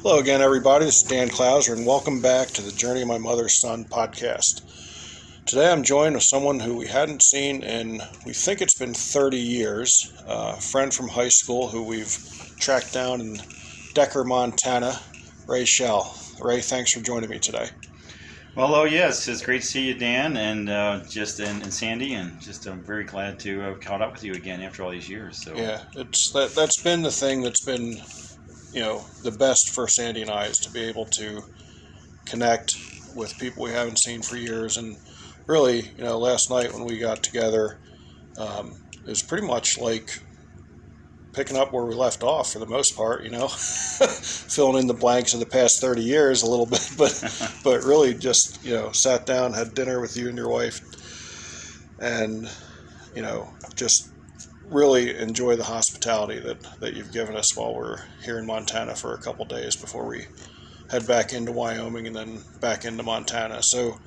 Hello again, everybody. This is Dan Clouser, and welcome back to the Journey of My Mother's Son podcast. Today I'm joined with someone who we hadn't seen in, we think it's been 30 years, a friend from high school who we've tracked down in Decker, Montana, Schell. Ray, thanks for joining me today. Well, hello, yes, it's great to see you, Dan, and and Sandy, and I'm very glad to have caught up with you again after all these years. So yeah, that's been the thing that's been, the best for Sandy and I, is to be able to connect with people we haven't seen for years. And really, last night when we got together, it was pretty much like picking up where we left off for the most part, filling in the blanks of the past 30 years a little bit, but really just, sat down, had dinner with you and your wife, and, just really enjoy the hospitality that you've given us while we're here in Montana for a couple days before we head back into Wyoming and then back into Montana. So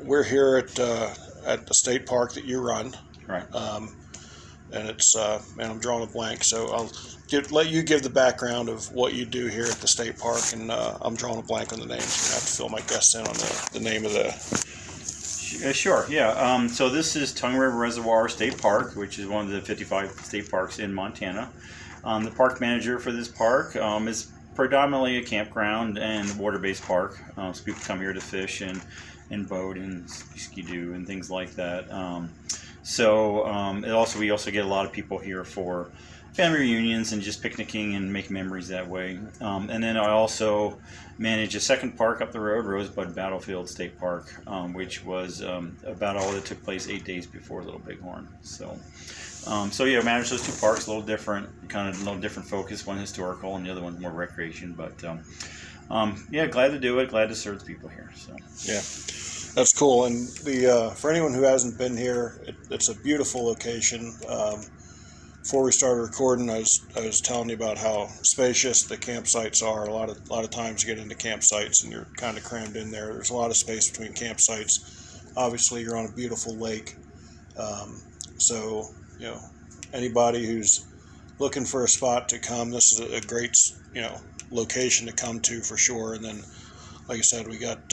we're here at the state park that you run. right. And it's, I'm drawing a blank, so I'll let you give the background of what you do here at the state park, and I'm drawing a blank on the names. I'm going to have to fill my guests in on the name of the... Sure, yeah. So this is River Reservoir State Park, which is one of the 55 state parks in Montana. The park manager for this park is predominantly a campground and water-based park. So people come here to fish and boat and ski-doo and things like that. We also get a lot of people here for family reunions and just picnicking and make memories that way. And then I also manage a second park up the road, Rosebud Battlefield State Park, which was a battle that took place 8 days before Little Bighorn. I manage those two parks, a little different focus. One historical and the other one's more recreation. But glad to do it. Glad to serve the people here. So yeah. That's cool, and for anyone who hasn't been here, it's a beautiful location. Before we started recording, I was telling you about how spacious the campsites are. A lot of times you get into campsites and you're kind of crammed in there. There's a lot of space between campsites. Obviously, you're on a beautiful lake, so anybody who's looking for a spot to come, this is a great location to come to for sure. And then, like I said, we got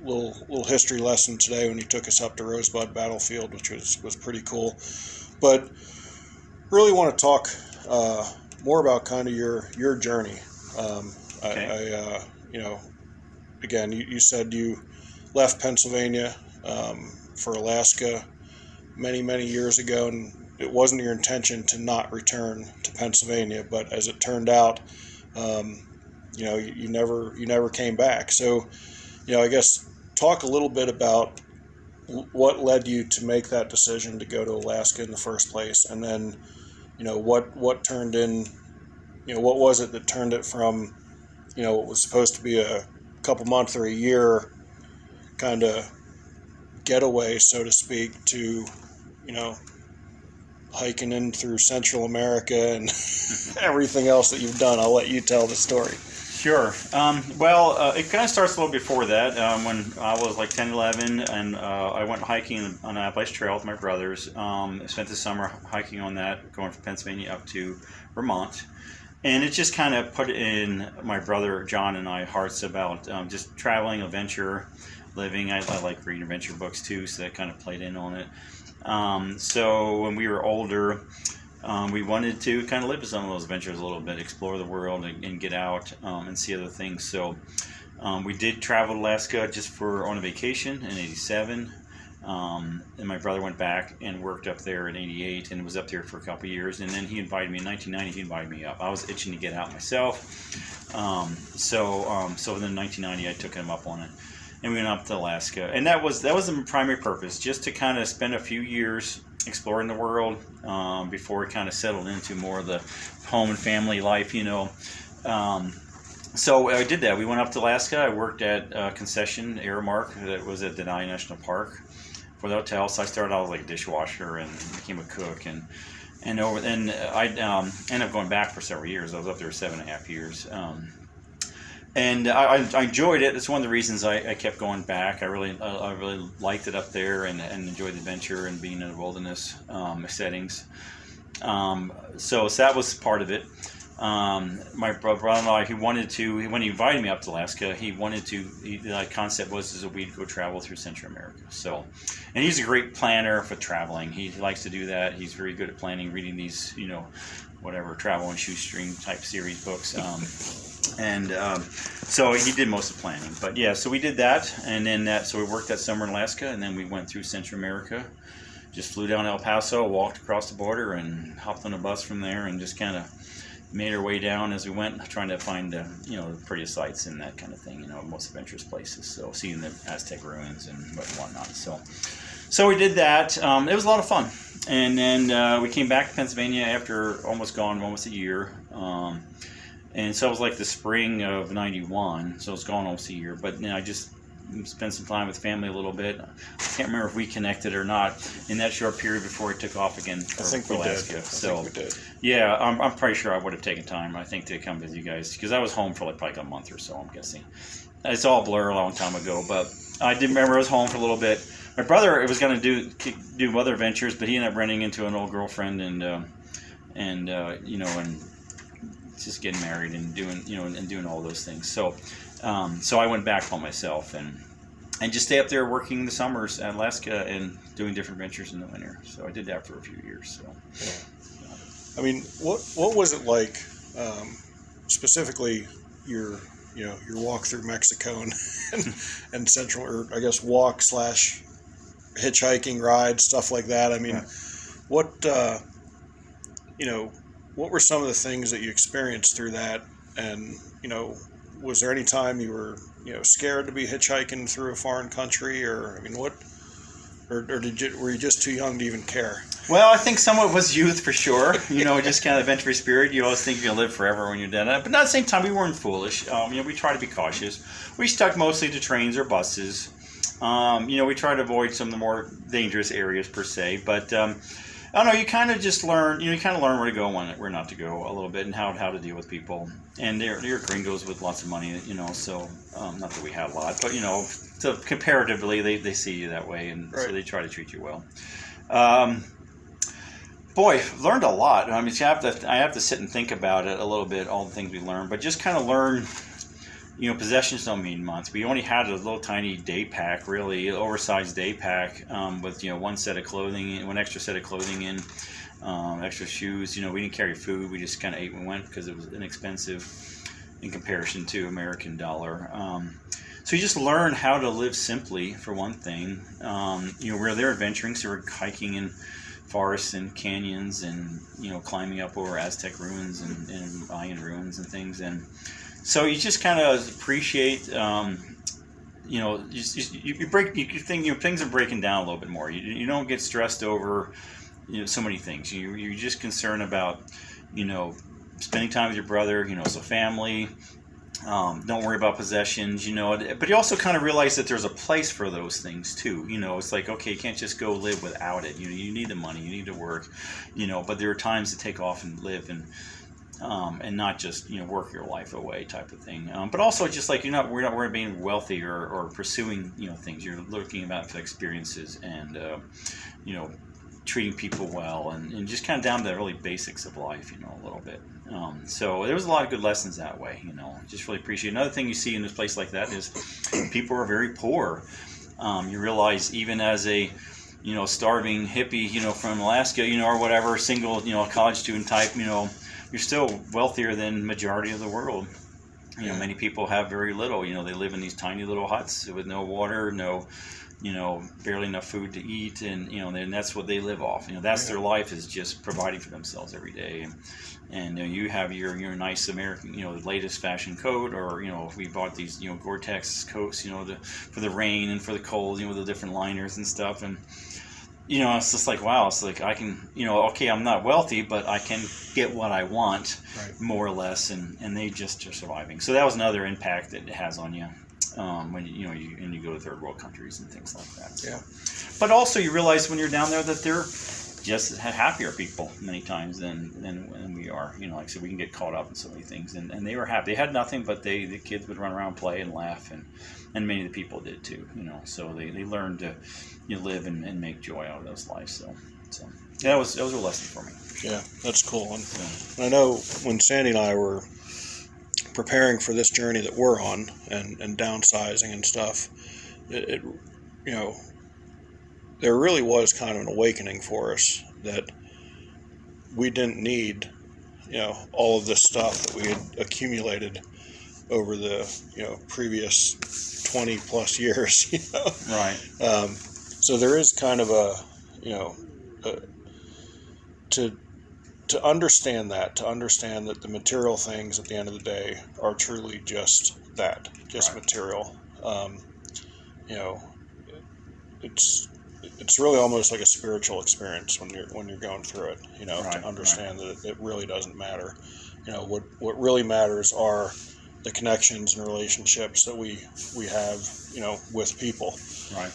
little history lesson today when you took us up to Rosebud Battlefield, which was pretty cool. But really want to talk more about kind of your journey. okay. Again, you said you left Pennsylvania for Alaska many years ago, and it wasn't your intention to not return to Pennsylvania, but as it turned out, you never came back. So I guess talk a little bit about what led you to make that decision to go to Alaska in the first place, and then, what turned in, what was it that turned it from, what was supposed to be a couple months or a year kind of getaway, so to speak, to, hiking in through Central America and everything else that you've done. I'll let you tell the story. Sure. It kind of starts a little before that. When I was like 10, 11, and I went hiking on the Appalachian Trail with my brothers. I spent the summer hiking on that, going from Pennsylvania up to Vermont. And it just kind of put in my brother John and I hearts about just traveling, adventure, living. I like reading adventure books too, so that kind of played in on it. So when we were older, we wanted to kind of live some of those adventures a little bit, explore the world and get out and see other things. So we did travel to Alaska just on a vacation in 87. And my brother went back and worked up there in 88 and was up there for a couple of years. And then he invited me in 1990. He invited me up. I was itching to get out myself. So then in 1990, I took him up on it. And we went up to Alaska. And that was the primary purpose, just to kind of spend a few years exploring the world before it kind of settled into more of the home and family life, So I did that. We went up to Alaska. I worked at a concession, Aramark, that was at Denali National Park for the hotel. So I started out as like a dishwasher and became a cook. And I ended up going back for several years. I was up there 7.5 years. And I enjoyed it. It's one of the reasons I kept going back. I really liked it up there and enjoyed the adventure and being in the wilderness settings. So that was part of it. My brother-in-law, when he invited me up to Alaska, the concept was that we'd go travel through Central America. So, and he's a great planner for traveling. He likes to do that. He's very good at planning, reading these, whatever, travel and shoestring type series books. So he did most of the planning. But yeah, so we did that. And then so we worked that summer in Alaska, and then we went through Central America. Just flew down to El Paso, walked across the border, and hopped on a bus from there, and just kind of made our way down as we went, trying to find the prettiest sights and that kind of thing, most adventurous places. So seeing the Aztec ruins and whatnot. So we did that. It was a lot of fun. And then we came back to Pennsylvania after almost a year. And so it was like the spring of '91. So it was gone almost a year. But I just spent some time with family a little bit. I can't remember if we connected or not in that short period before he took off again for Alaska. I think we did. Yeah, I'm pretty sure I would have taken time, I think, to come visit you guys, because I was home for like a month or so, I'm guessing. It's all blur a long time ago, but I did remember I was home for a little bit. My brother was going to do other adventures, but he ended up running into an old girlfriend and just getting married and doing all those things. So I went back home myself and just stay up there working the summers at Alaska and doing different adventures in the winter. So I did that for a few years. So, I mean, what was it like, specifically your walk through Mexico and Central, or I guess walk / hitchhiking ride, stuff like that? I mean, what were some of the things that you experienced through that? And was there any time you were scared to be hitchhiking through a foreign country, or I mean, were you just too young to even care? Well, I think some of it was youth for sure. Just kind of adventurous spirit. You always think you're gonna live forever when you're dead. But at the same time, we weren't foolish. We try to be cautious. We stuck mostly to trains or buses. We try to avoid some of the more dangerous areas per se. But I don't know. You kind of just learn. You kind of learn where to go and where not to go a little bit, and how to deal with people. And they're gringos with lots of money. So not that we had a lot, but so comparatively, they see you that way, and so they try to treat you well. Boy, learned a lot. I mean, I have to sit and think about it a little bit, all the things we learned, but just kind of learn. Possessions don't mean much. We only had a little tiny day pack, really oversized day pack, with one extra set of clothing in, extra shoes. We didn't carry food. We just kind of ate when we went because it was inexpensive in comparison to American dollar. So you just learn how to live simply, for one thing. We're there adventuring, so we're hiking in forests and canyons, and climbing up over Aztec ruins and Mayan ruins and things, and so you just kind of appreciate, things are breaking down a little bit more. You don't get stressed over, so many things. You're just concerned about, spending time with your brother, so family. Don't worry about possessions, but you also kind of realize that there's a place for those things too. It's like, okay, you can't just go live without it. You need the money, you need to work, but there are times to take off and live and not just work your life away type of thing. But also just like we're not worried about being wealthy or pursuing things. You're looking about experiences and treating people well and just kind of down to the really basics of life, a little bit. So there was a lot of good lessons that way. Just really appreciate. Another thing you see in this place like that is people are very poor. You realize even as a starving hippie from Alaska or whatever, single college student type you're still wealthier than majority of the world. Many people have very little. They live in these tiny little huts with no water, no, barely enough food to eat, and and that's what they live off. That's their life, is just providing for themselves every day. And you have your nice American, the latest fashion coat, or we bought these Gore-Tex coats, for the rain and for the cold, with the different liners and stuff, and. It's just like, wow, it's like I can, okay, I'm not wealthy, but I can get what I want, more or less, and they just are surviving. So that was another impact that it has on you when you go to third world countries and things like that. Yeah. But also you realize when you're down there that they're just happier people many times than we are. Like I said, we can get caught up in so many things, and they were happy. They had nothing, but the kids would run around, play, and laugh, and many of the people did too. So they learned to live and make joy out of those lives. So Yeah, it was a lesson for me. Yeah, that's cool. And I know when Sandy and I were preparing for this journey that we're on and downsizing and stuff, it you know, there really was kind of an awakening for us that we didn't need, all of this stuff that we had accumulated over the, previous 20 plus years, Right. So there is kind of to understand that the material things at the end of the day are truly just that, just Right. material. It's really almost like a spiritual experience when you're going through it, Right. to understand that it really doesn't matter. What really matters are the connections and relationships that we have, with people. Right.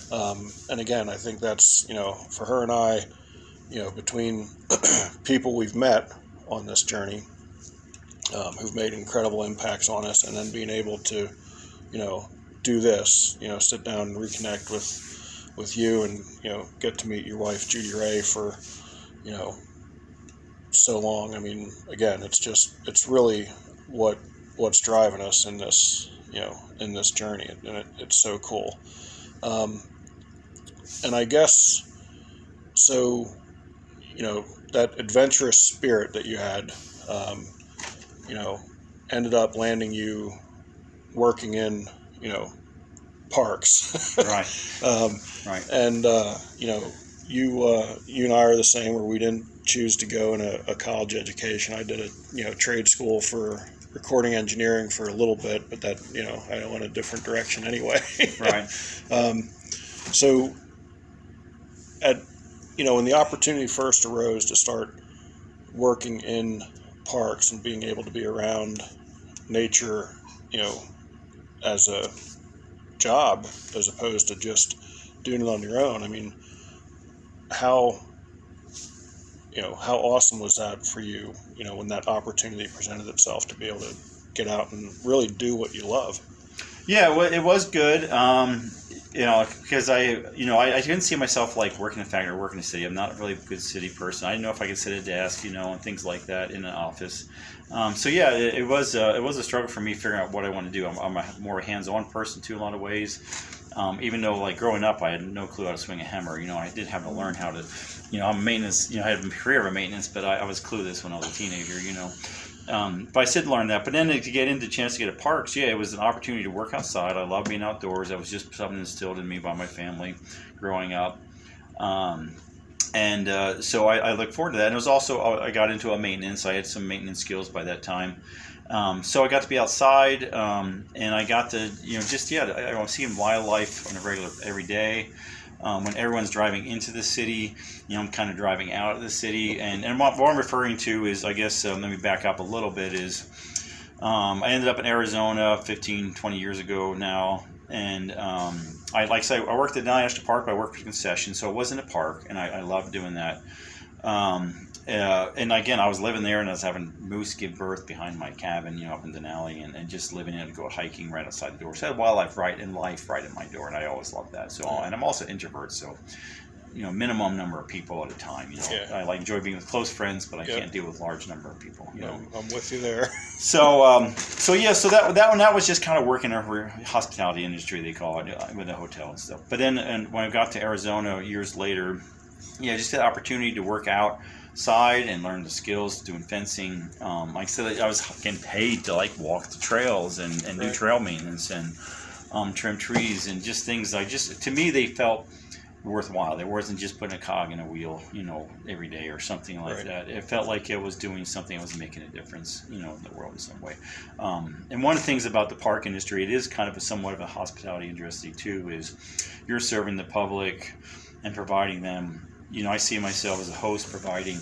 And again, I think that's, for her and I, between people we've met on this journey, who've made incredible impacts on us, and then being able to, do this, sit down and reconnect with you and, get to meet your wife, Judy Rae, for, so long. I mean, again, it's really what's driving us in this, in this journey, and it's so cool. And I guess, so, that adventurous spirit that you had, ended up landing you working in, parks. Right. Right. And, you and I are the same, where we didn't choose to go in a college education. I did a, trade school for recording engineering for a little bit, but that, I went a different direction anyway. Right. So when the opportunity first arose to start working in parks and being able to be around nature, as a job, as opposed to just doing it on your own, I mean, how awesome was that for you, when that opportunity presented itself to be able to get out and really do what you love? Yeah, well, it was good. Because I didn't see myself like working in a factory or working in a city. I'm not really a good city person. I didn't know if I could sit at a desk, and things like that in an office. It was a struggle for me figuring out what I want to do. I'm a more hands-on person too, in a lot of ways. Even though, like, growing up, I had no clue how to swing a hammer. I did have to learn how to, I'm a maintenance, I had a career of maintenance, but I was clueless when I was a teenager, But I did learn that. But then to get into chance to get at parks, it was an opportunity to work outside. I love being outdoors. That was just something instilled in me by my family growing up. So I look forward to that. And it was also, I got into a maintenance. I had some maintenance skills by that time. So I got to be outside, and I got to, I was seeing wildlife on a regular, every day. When everyone's driving into the city, I'm kind of driving out of the city. And what I'm referring to is, I guess, let me back up a little bit, is I ended up in Arizona 15, 20 years ago now. And I worked at National Park, but I worked for concession, so it wasn't a park, and I loved doing that. And again, I was living there, and I was having moose give birth behind my cabin, up in Denali, and just living in it and go hiking right outside the door. So I had wildlife right in my door, and I always loved that. So, and I'm also introvert, so minimum number of people at a time. I enjoy being with close friends, but I can't deal with large number of people. I'm with you there. So that was just kind of working in the hospitality industry, they call it, with a hotel and stuff. But then, and when I got to Arizona years later, just had the opportunity to work outside and learn the skills doing fencing. Like I said, I was getting paid to walk the trails and do trail maintenance and trim trees and just things. To me, they felt worthwhile. It wasn't just putting a cog in a wheel, every day or something like that. It felt like it was doing something that was making a difference, in the world in some way. And one of the things about the park industry, it is kind of somewhat of a hospitality industry too, is you're serving the public and providing them. I see myself as a host, providing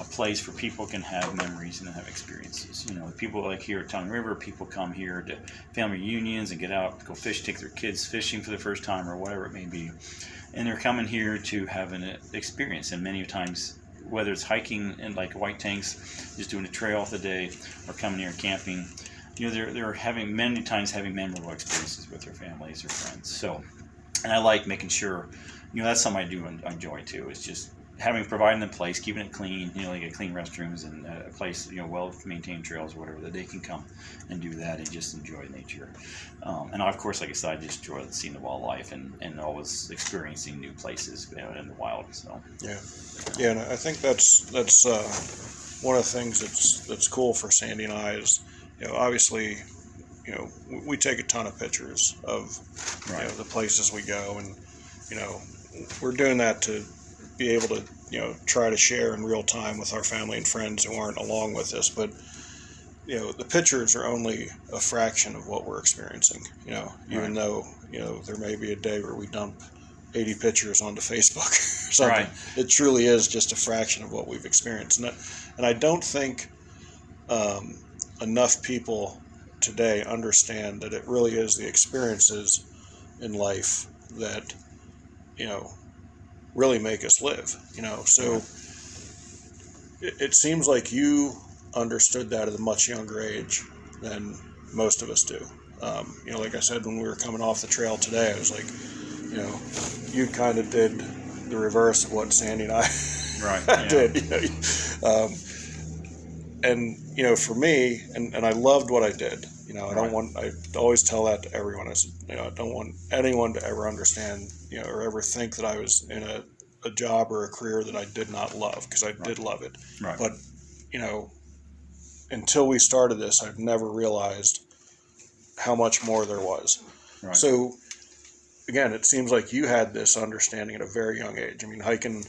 a place where people can have memories and have experiences. People like here at Tongue River, people come here to family reunions and get out, go fish, take their kids fishing for the first time or whatever it may be. And they're coming here to have an experience. And many times, whether it's hiking in like white tanks, just doing a trail of the day, or coming here camping, they're having many times having memorable experiences with their families or friends. So, and I like making sure, that's something I do enjoy too. It's just providing the place, keeping it clean, they get clean restrooms and a place, well maintained trails or whatever, that they can come and do that and just enjoy nature. And of course, like I said, I just enjoy seeing the wildlife and always experiencing new places in the wild. So yeah, and I think that's one of the things that's cool for Sandy and I is, obviously, we take a ton of pictures of the places we go, and we're doing that to be able to try to share in real time with our family and friends who aren't along with us. But the pictures are only a fraction of what we're experiencing. Even though there may be a day where we dump 80 pictures onto Facebook or something. It truly is just a fraction of what we've experienced, and I don't think enough people today understand that it really is the experiences in life that really make us live. So it seems like you understood that at a much younger age than most of us do. Like I said, when we were coming off the trail today, I was like, you kind of did the reverse of what Sandy and I did. And for me, and I loved what I did. I always tell that to everyone. I said, I don't want anyone to ever understand, or ever think that I was in a job or a career that I did not love, because I did love it. But, until we started this, I've never realized how much more there was. So, again, it seems like you had this understanding at a very young age. I mean, hiking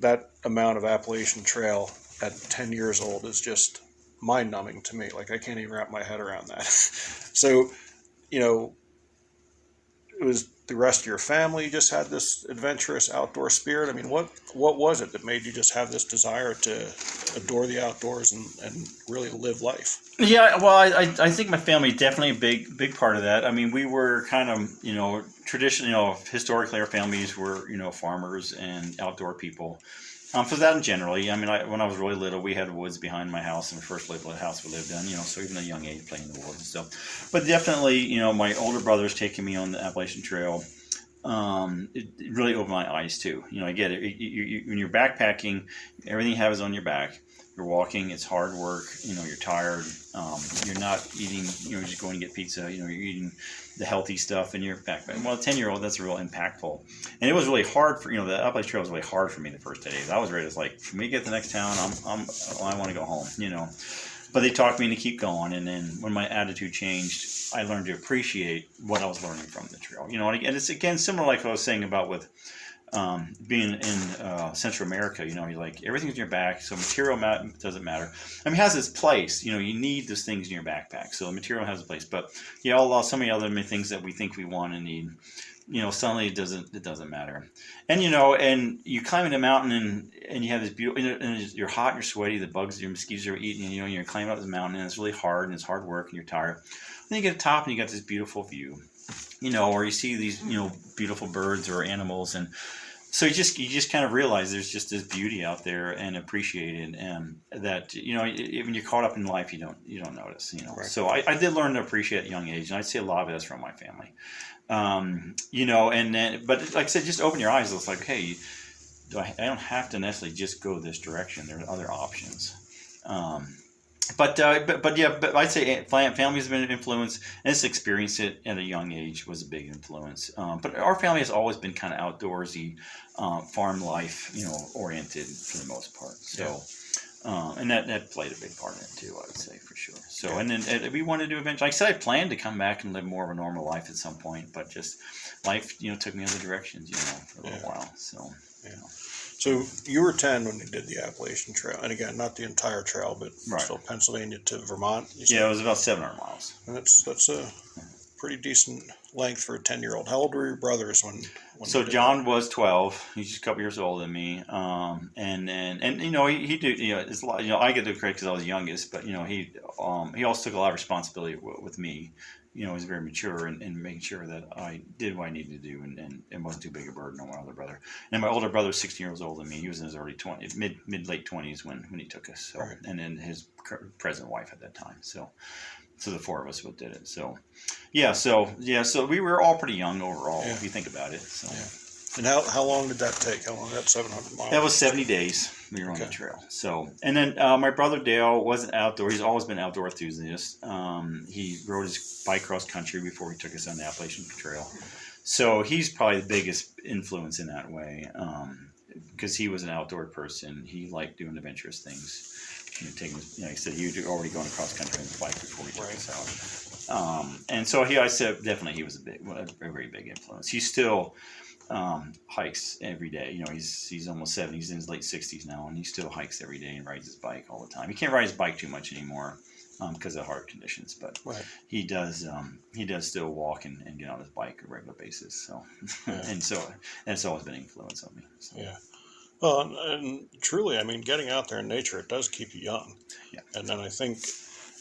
that amount of Appalachian Trail at 10 years old is just mind-numbing to me. Like, I can't even wrap my head around that. So, it was the rest of your family just had this adventurous outdoor spirit. I mean, what was it that made you just have this desire to adore the outdoors and really live life? Yeah, well, I think my family definitely a big part of that. I mean, we were kind of, traditionally, historically our families were, farmers and outdoor people. For that, generally, I mean, when I was really little, we had woods behind my house, and the first house we lived in, so even at a young age, playing in the woods and stuff. But definitely, my older brother's taking me on the Appalachian Trail. It really opened my eyes too. I get it. When you're backpacking, everything you have is on your back. You're walking, it's hard work, you're tired, you're not eating, just going to get pizza, you're eating the healthy stuff in your backpack. Well, a 10-year-old, that's real impactful. And it was really hard for, the Appalachian Trail was really hard for me the first 2 days. I was ready, it's like, when we get to the next town, I want to go home, But they talked me into keep going, and then when my attitude changed, I learned to appreciate what I was learning from the trail. And it's, again, similar like I was saying about with being in Central America, you're like, everything's in your back, so material doesn't matter. I mean, it has its place. You need those things in your backpack, so the material has a place. But so many other things that we think we want and need, suddenly it doesn't matter. And and you climb in a mountain and you have this beautiful, and you're hot and you're sweaty, the bugs, your mosquitoes are eating, and you're climbing up this mountain, and it's really hard and it's hard work and you're tired. Then you get to the top and you got this beautiful view, or you see these beautiful birds or animals, and so you just kind of realize there's just this beauty out there and appreciate it, and that when you're caught up in life, you don't notice. Right. So I did learn to appreciate at a young age, and I'd say a lot of it is from my family. And then, but like I said, just open your eyes. It's like, hey, I don't have to necessarily just go this direction. There are other options. But I'd say family has been an influence, and just experienced it at a young age was a big influence. But our family has always been kind of outdoorsy, farm life, oriented for the most part. So, and that played a big part in it too, I would say, for sure. So, and then we wanted to eventually, like I said, I planned to come back and live more of a normal life at some point, but just life, took me other directions, for a little while. So, So you were 10 when you did the Appalachian Trail, and again, not the entire trail, but still Pennsylvania to Vermont. Yeah, it was about 700 miles. And that's a pretty decent length for a 10-year-old. How old were your brothers when So John was 12. He's just a couple years older than me. And he did. It's a lot. I get the credit because I was youngest, but he also took a lot of responsibility with me. He was very mature in making sure that I did what I needed to do and wasn't too big a burden on my older brother. And my older brother was 16 years older than me. He was in his early 20s, mid-late 20s when he took us. So, and then his present wife at that time. So the four of us both did it. So we were all pretty young overall, if you think about it. So. And how long did that take? How long did that 700 miles? That was 70 days we were on the trail. So, and then my brother Dale wasn't outdoor. He's always been an outdoor enthusiast. He rode his bike cross country before he took us on the Appalachian Trail. So he's probably the biggest influence in that way, because he was an outdoor person. He liked doing adventurous things. Taking, like I said, he was already going across country on his bike before he took us out. And so I said definitely he was a very big influence. He still hikes every day. He's almost 70. He's in his late 60s now, and he still hikes every day and rides his bike all the time. He can't ride his bike too much anymore because of heart conditions, but he does still walk and get on his bike on a regular basis. So and so that's always been an influence on me. So. Yeah. Well, and truly, I mean, getting out there in nature, it does keep you young. Yeah. And then I think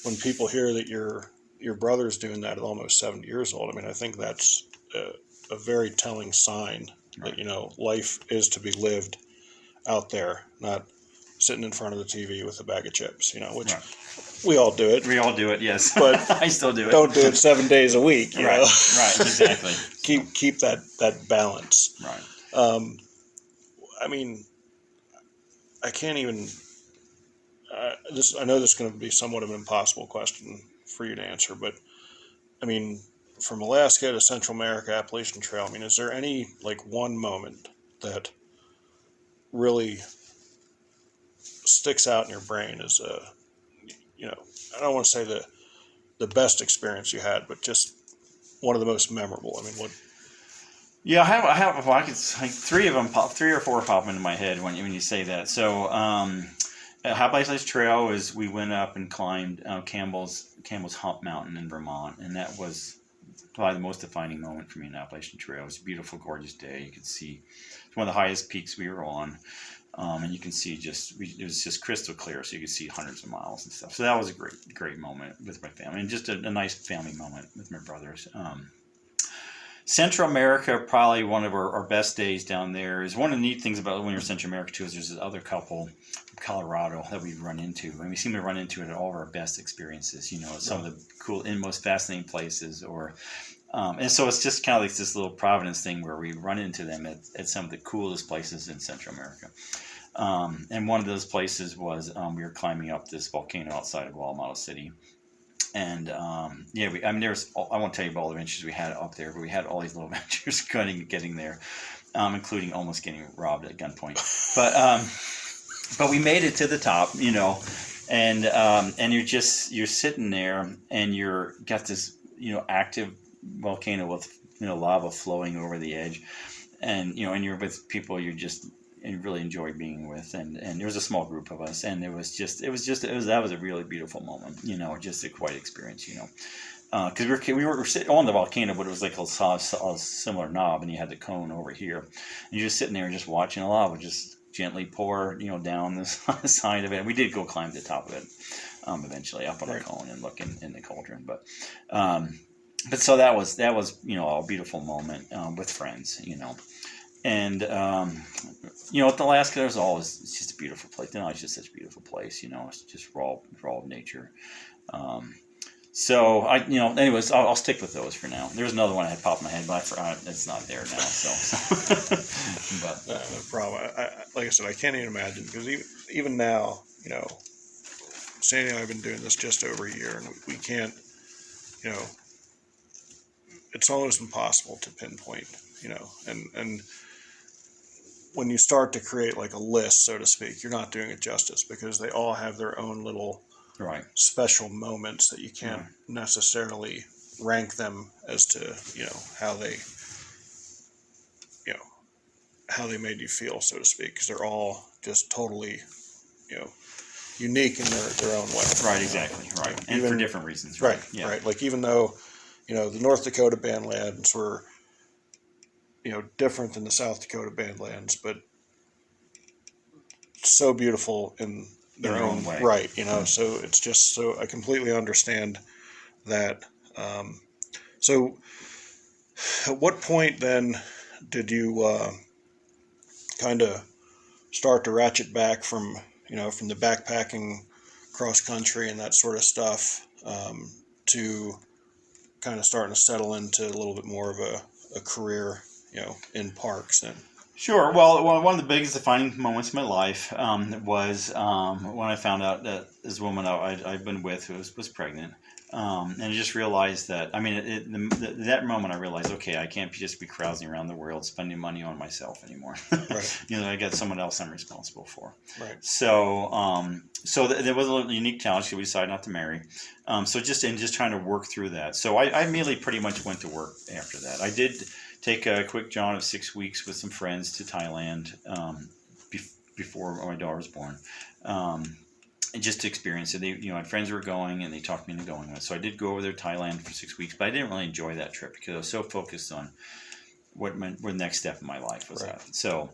when people hear that your brother's doing that at almost 70 years old, I mean, I think that's a very telling sign that, life is to be lived out there, not sitting in front of the TV with a bag of chips, which we all do it. We all do it, yes. But I still do it. Don't do it 7 days a week, you know? Right, exactly. keep that balance. Right. I mean, I can't even. I know this is going to be somewhat of an impossible question for you to answer, but I mean, from Alaska to Central America, Appalachian Trail. I mean, is there any one moment that really sticks out in your brain as I don't want to say the best experience you had, but just one of the most memorable? I mean, what? Yeah, I have. Well, I could three or four pop into my head when you say that. So, Appalachian Trail is we went up and climbed Campbell's Hump Mountain in Vermont, and that was probably the most defining moment for me in Appalachian Trail. It was a beautiful, gorgeous day. You could see it's one of the highest peaks we were on, and you can see it was just crystal clear, so you could see hundreds of miles and stuff. So that was a great moment with my family, and just a nice family moment with my brothers. Central America, probably one of our best days down there. Is one of the neat things about when you're in Central America too is there's this other couple from Colorado that we've run into, and we seem to run into it at all of our best experiences. Some of the cool and most fascinating places, and so it's just kind of like this little Providence thing where we run into them at some of the coolest places in Central America. And one of those places was we were climbing up this volcano outside of Guatemala City. And I won't tell you about all the adventures we had up there, but we had all these little adventures getting there, including almost getting robbed at gunpoint. But we made it to the top, and you're sitting there and you're got this active volcano with lava flowing over the edge, and and you're with people and really enjoy being with, and there was a small group of us, and that was a really beautiful moment, just a quiet experience, because we were sitting on the volcano, but it was like a similar knob, and you had the cone over here, and you're just sitting there and just watching the lava just gently pour down the side of it. And we did go climb to the top of it eventually up on the cone and look in the cauldron, but so that was a beautiful moment with friends, And with Alaska, it's just a beautiful place. It's just such a beautiful place. It's just raw of nature. So anyways, I'll stick with those for now. There's another one I had popped in my head, but I forgot it's not there now. So, but no problem. Like I said, I can't even imagine, because even now, Sandy and I have been doing this just over a year, and we can't, it's almost impossible to pinpoint, and when you start to create like a list, so to speak, you're not doing it justice, because they all have their own little special moments that you can't necessarily rank them as to how they made you feel, so to speak, because they're all just totally unique in their own way. Right, exactly, right, and for different reasons. Right. Like, even though the North Dakota Badlands were different than the South Dakota Badlands, but so beautiful in their own way. Right, so it's just, so I completely understand that. So at what point then did you kind of start to ratchet back from the backpacking, cross country and that sort of stuff, to kind of starting to settle into a little bit more of a career, in parks then? Sure. Well, one of the biggest defining moments in my life was when I found out that this woman I'd been with was pregnant. And I just realized that, I mean, that moment I realized, okay, I can't just be carousing around the world spending money on myself anymore. Right. I got someone else I'm responsible for. Right. So, there was a unique challenge. So we decided not to marry. Just trying to work through that. So I immediately pretty much went to work after that. I did take a quick jaunt of 6 weeks with some friends to Thailand before my daughter was born. And just to experience it. I had friends who were going, and they talked me into going with. So I did go over there to Thailand for 6 weeks, but I didn't really enjoy that trip because I was so focused on what the next step in my life was right. at. So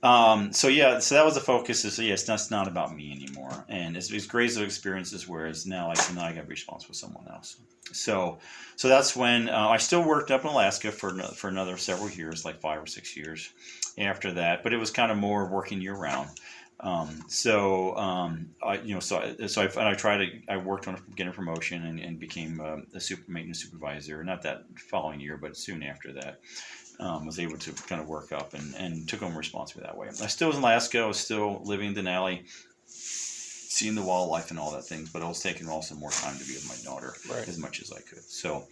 that was the focus. It's not about me anymore. And as great as the experiences were, now I got to be responsible for someone else. So that's when I still worked up in Alaska for another several years, like 5 or 6 years after that. But it was kind of more working year round. I worked on getting a promotion and became a maintenance supervisor. Not that following year, but soon after that, was able to kind of work up and took on responsibility that way. I still was in Alaska. I was still living in Denali, seeing the wildlife and all that things, but I was taking also more time to be with my daughter as much as I could. So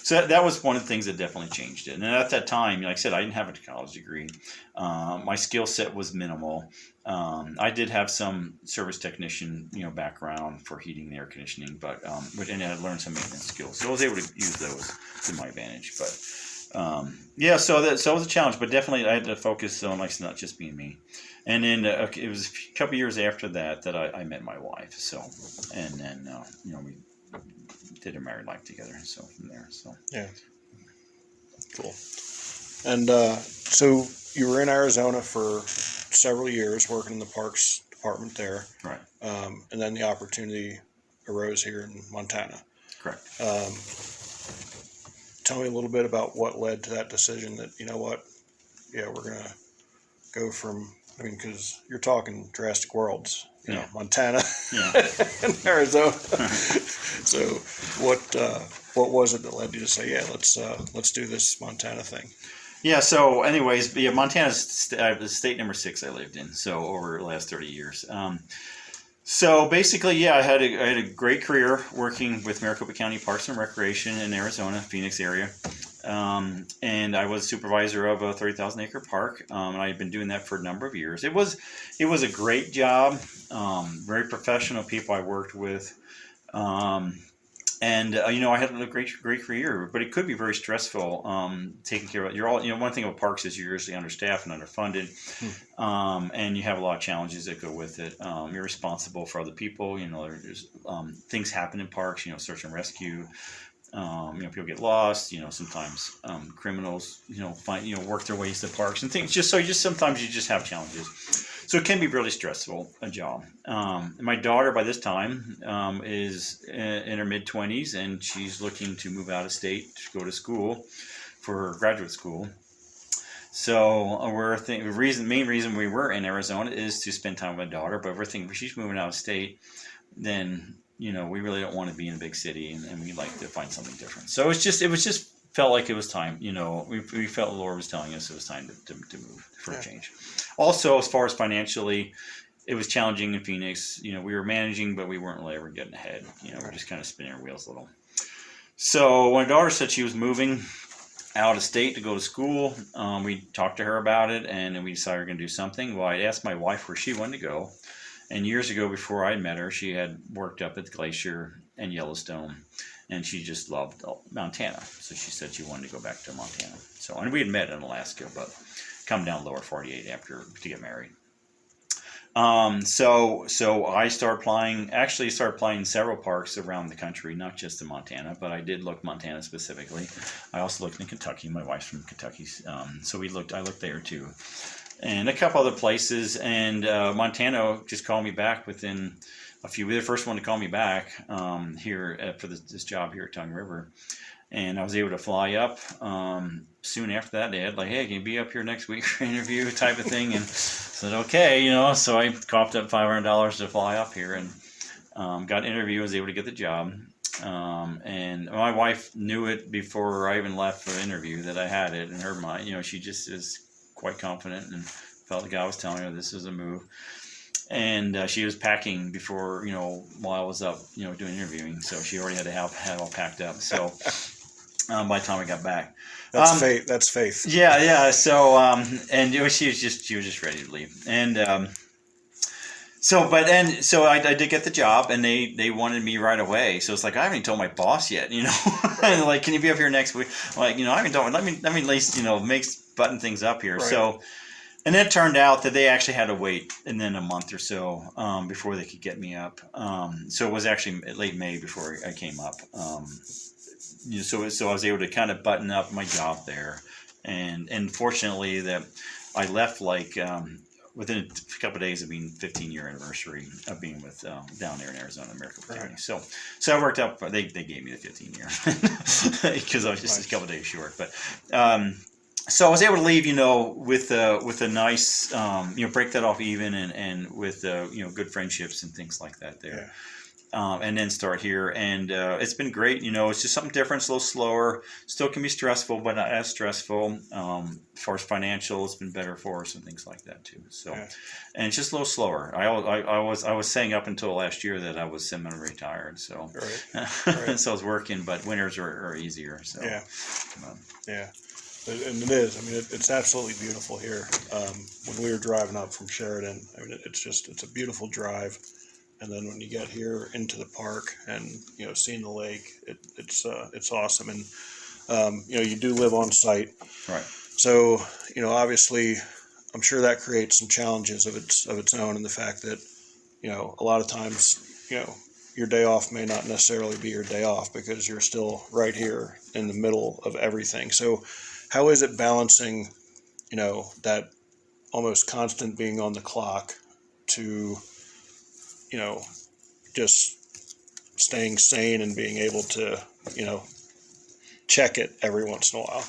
that was one of the things that definitely changed it. And at that time, like I said, I didn't have a college degree. My skill set was minimal. I did have some service technician, background for heating and air conditioning, and I learned some maintenance skills. So I was able to use those to my advantage. But so that was a challenge. But definitely, I had to focus on not just being me. And then it was a couple years after that I met my wife. So, and then we did a married life together. So from there, yeah, cool. And so you were in Arizona for several years working in the parks department there, right? And then the opportunity arose here in Montana. Correct. Tell me a little bit about what led to that decision. That we're gonna go from. I mean, because you're talking drastic worlds, Montana and Arizona. So, what was it that led you to say, let's do this Montana thing? Yeah. So, anyways, Montana's the state number 6 I lived in. So over the last 30 years. So basically, I had a great career working with Maricopa County Parks and Recreation in Arizona, Phoenix area. And I was supervisor of a 30,000 acre park. And I had been doing that for a number of years. It was a great job. Very professional people I worked with. I had a great career, but it could be very stressful. Taking care of one thing about parks is you're usually understaffed and underfunded, and you have a lot of challenges that go with it. You're responsible for other people. There's things happen in parks. Search and rescue. People get lost. Sometimes criminals work their ways to parks and things. Sometimes you just have challenges. So it can be really stressful, a job. My daughter by this time is in her mid-20s, and she's looking to move out of state to go to school for graduate school. So the main reason we were in Arizona is to spend time with my daughter. But if she's moving out of state, then we really don't want to be in a big city, and we'd like to find something different. So it just felt like it was time. We felt the Lord was telling us it was time to move for a change. Also, as far as financially, it was challenging in Phoenix. We were managing, but we weren't really ever getting ahead. We're just kind of spinning our wheels a little. So when my daughter said she was moving out of state to go to school, we talked to her about it, and then we decided we were going to do something. Well, I asked my wife where she wanted to go. And years ago, before I met her, she had worked up at the Glacier and Yellowstone, and she just loved Montana. So she said she wanted to go back to Montana. And we had met in Alaska, but come down lower 48 to get married. So I started applying in several parks around the country, not just in Montana, but I did look Montana specifically. I also looked in Kentucky. My wife's from Kentucky, so I looked there too. And a couple other places, and Montana just called me back within a few. We were the first one to call me back here for this job here at Tongue River, and I was able to fly up. Soon after that, they had hey, can you be up here next week for an interview type of thing? And said okay, So I coughed up $500 to fly up here and got an interview. Was able to get the job. And my wife knew it before I even left for the interview that I had it in her mind. She just is quite confident and felt like I was telling her this is a move. And she was packing before, while I was up, doing interviewing. So she already had to have it all packed up. So by the time I got back, that's faith. That's faith. Yeah. So and she was just ready to leave. And so I did get the job, and they wanted me right away. So it's like I haven't even told my boss yet. Like, can you be up here next week? Like, I haven't told. Let me at least button things up here. Right. So. And then it turned out that they actually had to wait and then a month or so before they could get me up. So it was actually late May before I came up. So I was able to kind of button up my job there. And fortunately that I left within a couple of days of being 15-year anniversary of being with down there in Arizona, Maricopa County. So I worked up. They gave me the 15-year because I was just a couple of days short. But so I was able to leave, with a nice, break that off even and with, good friendships and things like that there. Yeah. And then start here. And it's been great. It's just something different, it's a little slower. Still can be stressful, but not as stressful. As far as financial, it's been better for us and things like that too. So, yeah. And it's just a little slower. I was saying up until last year that I was semi-retired. So, right. So I was working, but winters are easier. So, yeah. Yeah. And it is. I mean, it's absolutely beautiful here. When we were driving up from Sheridan, I mean, it's a beautiful drive. And then when you get here into the park and seeing the lake, it's awesome. And you do live on site, right? So obviously, I'm sure that creates some challenges of its own, and the fact that a lot of times your day off may not necessarily be your day off because you're still right here in the middle of everything. So how is it balancing, that almost constant being on the clock to, just staying sane and being able to, check it every once in a while?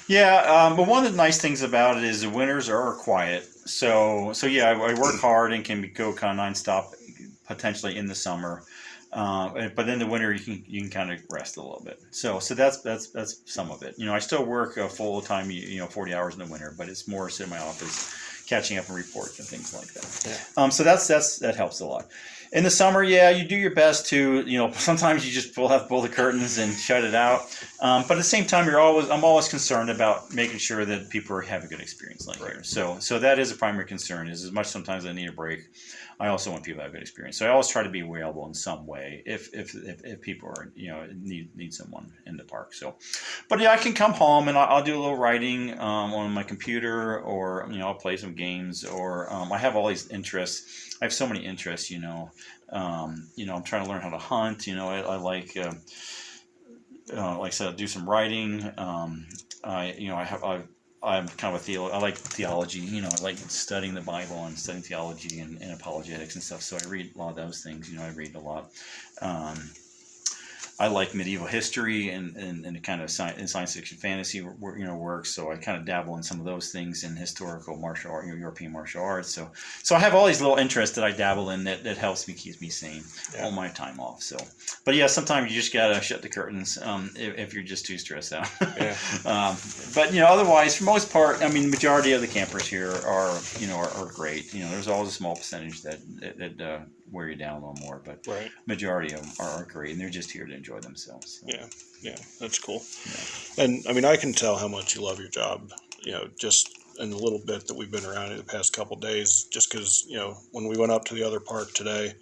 Yeah, but one of the nice things about it is the winters are quiet. So yeah, I work hard and can go kind of nonstop potentially in the summer. But in the winter you can kind of rest a little bit. So that's some of it. I still work full time, 40 hours in the winter, but it's more sitting in my office, catching up on reports and things like that. Yeah. So that helps a lot. In the summer, yeah, you do your best to, sometimes you just pull the curtains and shut it out. But at the same time, I'm always concerned about making sure that people have a good experience here. So that is a primary concern. Is as much sometimes I need a break, I also want people to have a good experience. So I always try to be available in some way if people are need someone in the park. So, but yeah, I can come home and I'll do a little writing on my computer, or I'll play some games, or I have all these interests. I have so many interests, I'm trying to learn how to hunt. I like, like I said, do some writing. I'm kind of I like theology. I like studying the Bible and studying theology and apologetics and stuff. So I read a lot of those things. I read a lot. I like medieval history and the kind of science fiction fantasy works. So I kind of dabble in some of those things in historical martial art, European martial arts. So I have all these little interests that I dabble in that helps me, keeps me sane all my time off. So, but yeah, sometimes you just gotta shut the curtains if you're just too stressed out. Yeah. But otherwise, for the most part, I mean, the majority of the campers here are great. There's always a small percentage that wear you down a little more, but majority of them are great, and they're just here to enjoy themselves. So. Yeah, that's cool. Yeah. And I mean, I can tell how much you love your job, just in the little bit that we've been around in the past couple of days, just because, when we went up to the other park today,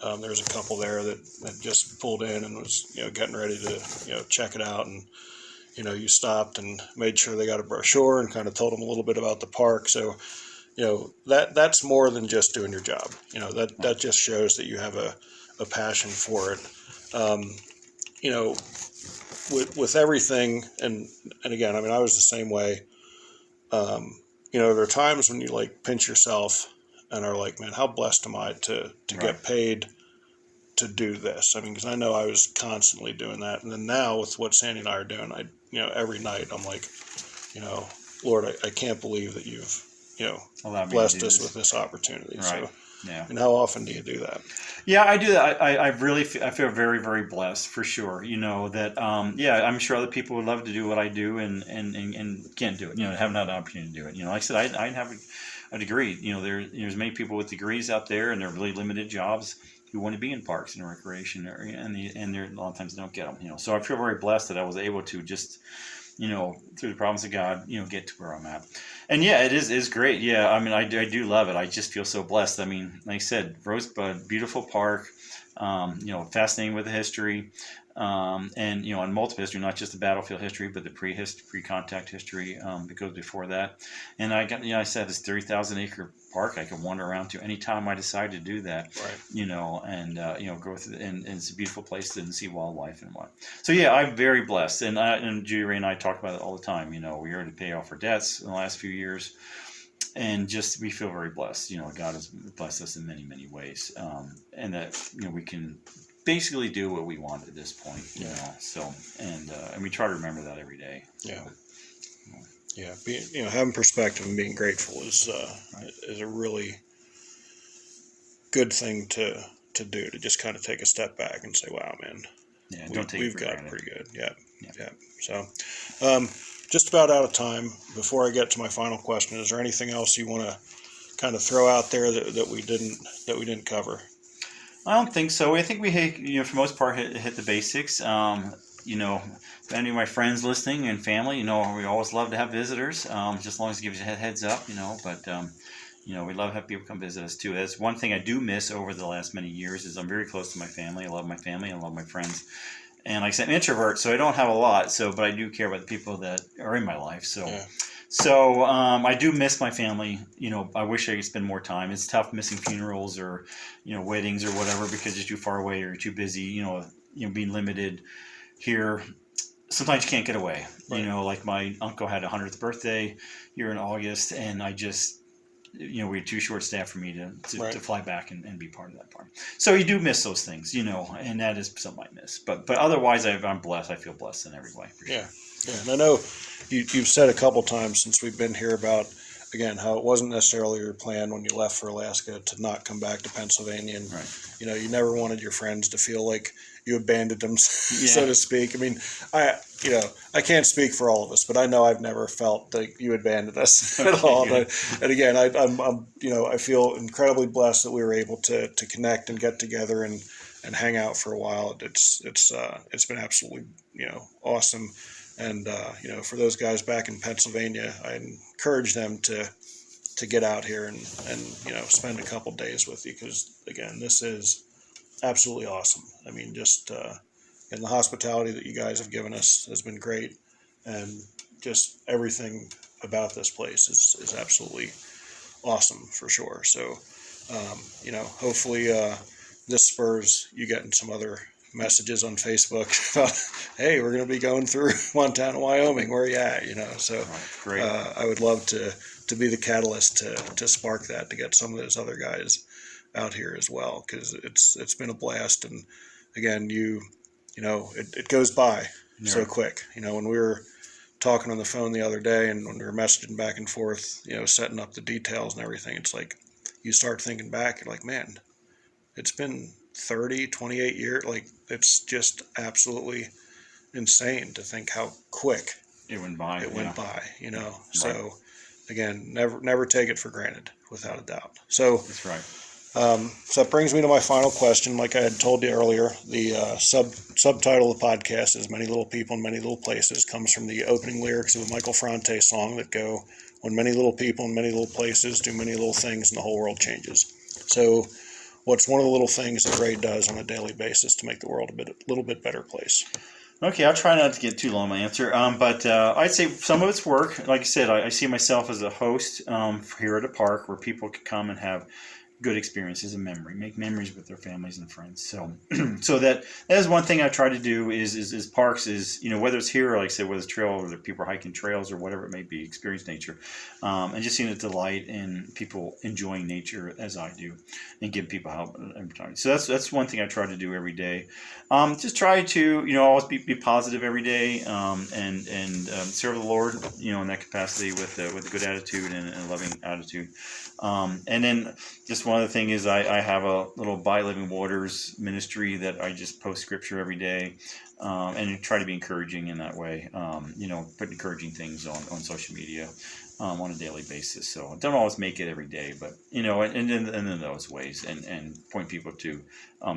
there was a couple there that just pulled in and was, getting ready to, check it out. And, you stopped and made sure they got a brochure and kind of told them a little bit about the park. So, that's more than just doing your job. That just shows that you have a passion for it. With everything, and again, I mean, I was the same way. There are times when you pinch yourself and are like, man, how blessed am I to get paid to do this? I mean, because I know I was constantly doing that, and then now with what Sandy and I are doing, every night I'm like, Lord, I can't believe that you've blessed us with this opportunity. Right. Yeah. And how often do you do that? Yeah, I do that. I really I feel very, very blessed for sure. That I'm sure other people would love to do what I do and can't do it. Haven't had an opportunity to do it. Like I said, I have a degree. There's many people with degrees out there, and they're really limited jobs who want to be in parks and recreation, and a lot of times they don't get them. So I feel very blessed that I was able to just through the providence of God, get to where I'm at. And yeah, it is great. Yeah, I mean, I do love it. I just feel so blessed. I mean, like I said, Rosebud, beautiful park, fascinating with the history, and, and multiple history, not just the battlefield history, but the pre-contact history that goes before that. And I said this 30,000 acre park I can wander around to anytime I decide to do that, right. And go through, and it's a beautiful place to see wildlife and what. So yeah, I'm very blessed, and Judy Rae and I talk about it all the time. We were able to pay off our debts in the last few years, and just we feel very blessed. God has blessed us in many, many ways, and that we can basically do what we want at this point. So and we try to remember that every day. Yeah. Yeah, having perspective and being grateful is a really good thing to do, to just kind of take a step back and say, wow, man, we've got it pretty good. Yeah. So, just about out of time. Before I get to my final question, is there anything else you want to kind of throw out there that we didn't cover? I don't think so. I think we for the most part hit the basics. Any of my friends listening and family, we always love to have visitors, just as long as it gives you a heads up, but we love to have people come visit us too. That's one thing I do miss over the last many years is I'm very close to my family. I love my family. I love my friends. And like I said, I'm an introvert, so I don't have a lot, but I do care about the people that are in my life. So I do miss my family. I wish I could spend more time. It's tough missing funerals or, weddings or whatever because you're too far away or you're too busy, being limited here. Sometimes you can't get away. Right. Like my uncle had a 100th birthday here in August, and I just, we had too short staff for me to fly back and be part of that party. So you do miss those things, and that is something I miss. But otherwise, I'm blessed. I feel blessed in every way. Yeah. And I know you've said a couple times since we've been here about, again, how it wasn't necessarily your plan when you left for Alaska to not come back to Pennsylvania. And, you never wanted your friends to feel like you abandoned them, so to speak. I mean, I can't speak for all of us, but I know I've never felt like you abandoned us at all. And again, I'm I feel incredibly blessed that we were able to connect and get together and hang out for a while. It's been absolutely, awesome. And, for those guys back in Pennsylvania, I encourage them to get out here and spend a couple days with you, because, again, this is absolutely awesome. I mean, just and the hospitality that you guys have given us has been great, and just everything about this place is absolutely awesome for sure. So, hopefully this spurs you getting some other messages on Facebook about, hey, we're going to be going through Montana, Wyoming. Where are you at? So great. I would love to be the catalyst to spark that, to get some of those other guys out here as well, because it's been a blast. And again, it goes by so quick. When we were talking on the phone the other day, and when we were messaging back and forth, setting up the details and everything, it's like you start thinking back, you're like, man, it's been 28 years. Like, it's just absolutely insane to think how quick it went by. So again, never take it for granted, without a doubt. So that's right. So that brings me to my final question. Like I had told you earlier, the subtitle of the podcast is "Many Little People in Many Little Places." Comes from the opening lyrics of a Michael Franti song that go, "When many little people in many little places do many little things, and the whole world changes." So, what's one of the little things that Ray does on a daily basis to make the world a little bit better place? Okay, I'll try not to get too long in my answer, but I'd say some of it's work. Like I said, I see myself as a host here at a park where people can come and have good experiences and make memories with their families and friends. So, so that is one thing I try to do is parks is, whether it's here, or like I said, whether it's trail, or whether people are hiking trails or whatever it may be, experience nature, and just seeing the delight in people enjoying nature as I do, and giving people help every time. So that's one thing I try to do every day. Just try to, always be positive every day, and serve the Lord, in that capacity with a good attitude and a loving attitude. And then just one of the things is I have a little By Living Waters ministry that I just post scripture every day, and try to be encouraging in that way. Put encouraging things on social media on a daily basis. So don't always make it every day, but and in those ways, and point people to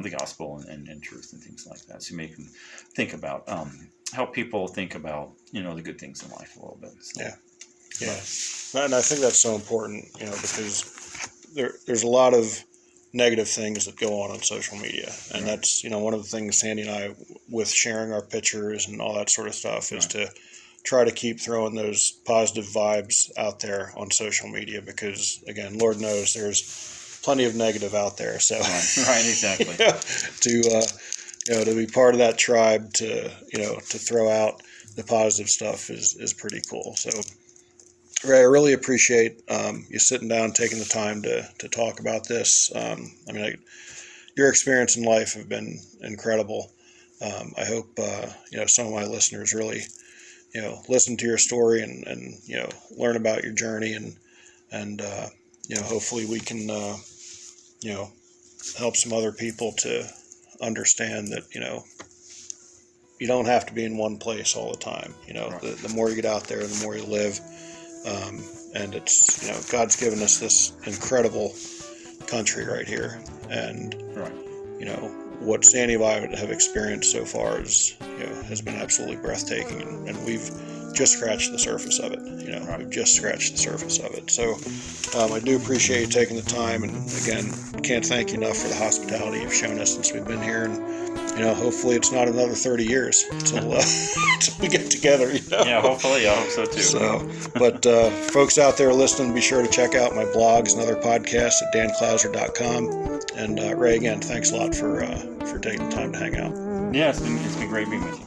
the gospel and truth and things like that. So make them think about, help people think about the good things in life a little bit. So. Yeah, and I think that's so important, because there's a lot of negative things that go on social media, and that's one of the things Sandy and I, with sharing our pictures and all that sort of stuff, is to try to keep throwing those positive vibes out there on social media, because again, Lord knows there's plenty of negative out there. So right, exactly. To be part of that tribe, to throw out the positive stuff is pretty cool. So Ray, I really appreciate you sitting down, taking the time to talk about this. Your experience in life have been incredible. I hope some of my listeners really listen to your story and learn about your journey, and hopefully we can help some other people to understand that you don't have to be in one place all the time. Right. The more you get out there, the more you live. And it's, God's given us this incredible country right here. And, right. What Sandy and I have experienced so far has been absolutely breathtaking. And we've just scratched the surface of it. Right. We've just scratched the surface of it. So I do appreciate you taking the time. And again, can't thank you enough for the hospitality you've shown us since we've been here. And, hopefully it's not another 30 years until we get together. Yeah, hopefully. I hope so too. So, but folks out there listening, be sure to check out my blogs and other podcasts at danclouser.com. And Ray, again, thanks a lot for taking the time to hang out. Yeah, it's been great being with you.